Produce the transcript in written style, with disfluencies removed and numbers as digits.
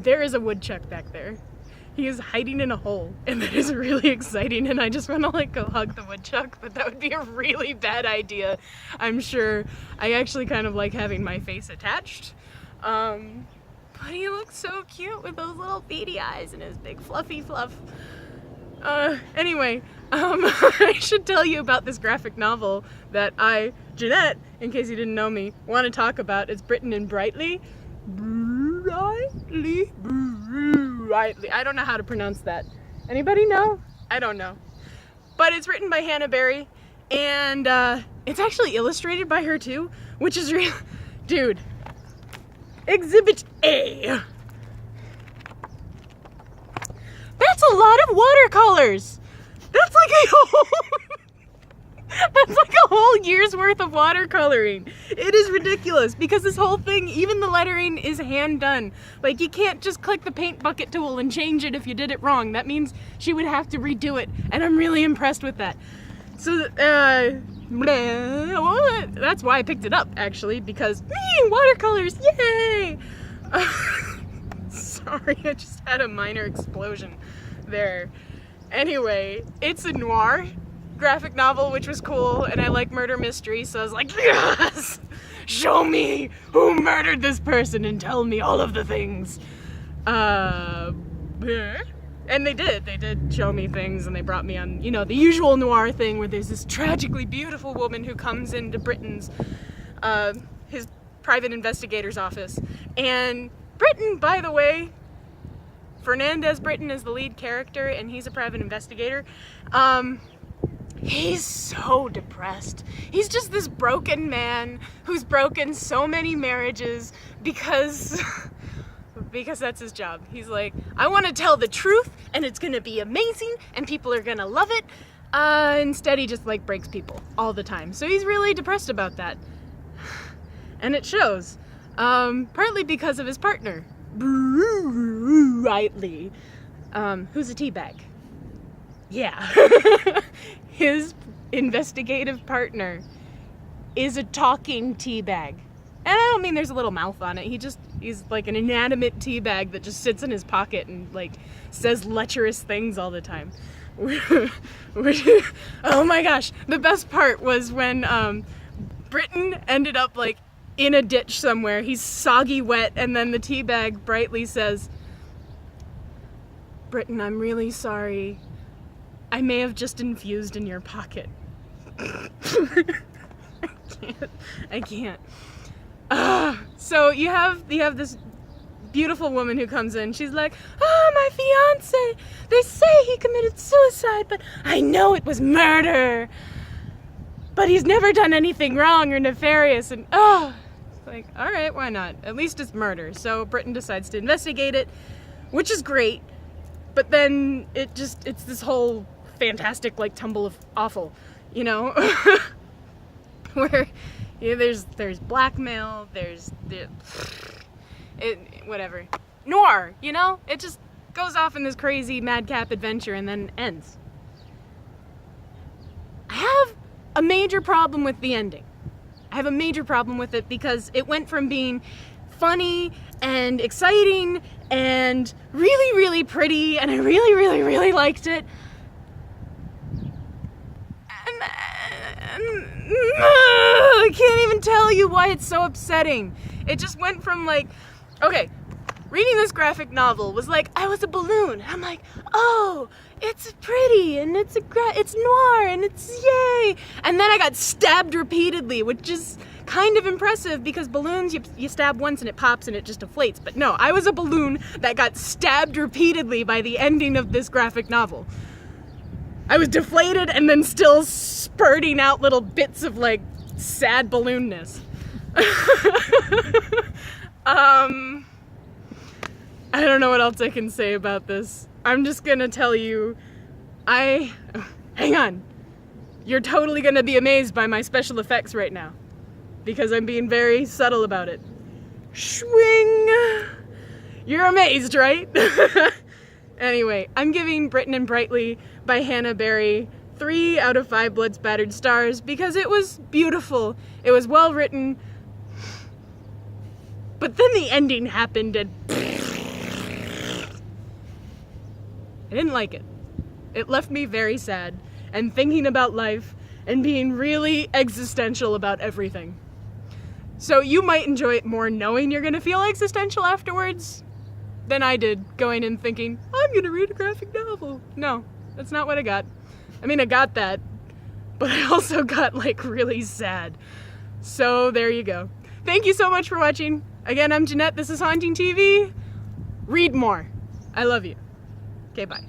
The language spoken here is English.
there is a woodchuck back there. He is hiding in a hole, and that is really exciting, and I just want to like go hug the woodchuck, but that would be a really bad idea, I'm sure. I actually kind of like having my face attached. But he looks so cute with those little beady eyes and his big fluffy fluff. Anyway, I should tell you about this graphic novel that Jeanette, in case you didn't know me, want to talk about. It's Britten and Brulightly. Brülightly. I don't know how to pronounce that. Anybody know? I don't know. But it's written by Hannah Berry, and it's actually illustrated by her too, which is real. Dude. Exhibit A. That's a lot of watercolors. That's like a whole year's worth of watercoloring. It is ridiculous because this whole thing, even the lettering, is hand done. Like, you can't just click the paint bucket tool and change it if you did it wrong. That means she would have to redo it, and I'm really impressed with that. So, that's why I picked it up, actually, because watercolors, yay! Sorry, I just had a minor explosion there. Anyway, it's a noir graphic novel, which was cool, and I like murder mystery, so I was like, yes! Show me who murdered this person and tell me all of the things. And they did show me things, and they brought me on, you know, the usual noir thing where there's this tragically beautiful woman who comes into Britten's, his private investigator's office. And Britten, by the way, Fernández Britten is the lead character, and he's a private investigator. He's so depressed. He's just this broken man who's broken so many marriages because that's his job. He's like, I want to tell the truth, and it's gonna be amazing, and people are gonna love it. Instead, he just like breaks people all the time. So he's really depressed about that. And it shows. Partly because of his partner, Brülightly, who's a teabag. Yeah. His investigative partner is a talking teabag. And I don't mean there's a little mouth on it. He's like an inanimate teabag that just sits in his pocket and like says lecherous things all the time. Oh my gosh. The best part was when Britten ended up like in a ditch somewhere. He's soggy wet, and then the teabag brightly says, Britten, I'm really sorry. I may have just infused in your pocket. I can't. So you have this beautiful woman who comes in. She's like, oh, my fiancé. They say he committed suicide, but I know it was murder. But he's never done anything wrong or nefarious. And like, all right, why not? At least it's murder. So Britten decides to investigate it, which is great. But then it's this whole fantastic like tumble of awful, you know, where there's blackmail, there's whatever, noir, you know, it just goes off in this crazy madcap adventure and then ends. I have a major problem with the ending. I have a major problem with it because it went from being funny and exciting and really, really pretty, and I really, really, really liked it. I can't even tell you why it's so upsetting. It just went from like, okay, reading this graphic novel was like, I was a balloon. I'm like, oh, it's pretty, and it's noir, and it's yay. And then I got stabbed repeatedly, which is kind of impressive because balloons, you stab once and it pops and it just deflates. But no, I was a balloon that got stabbed repeatedly by the ending of this graphic novel. I was deflated and then still spurting out little bits of like sad balloonness. I don't know what else I can say about this. I'm just gonna tell you, hang on. You're totally gonna be amazed by my special effects right now, because I'm being very subtle about it. Swing! You're amazed, right? Anyway, I'm giving Britten and Brulightly by Hannah Berry 3 out of 5 blood spattered stars because it was beautiful. It was well written. But then the ending happened and didn't like it. It left me very sad and thinking about life and being really existential about everything. So you might enjoy it more knowing you're gonna feel existential afterwards than I did going in thinking, I'm gonna read a graphic novel. No, that's not what I got. I mean, I got that, but I also got like really sad. So there you go. Thank you so much for watching. Again, I'm Jeanette, this is Haunting TV. Read more. I love you. Okay, bye.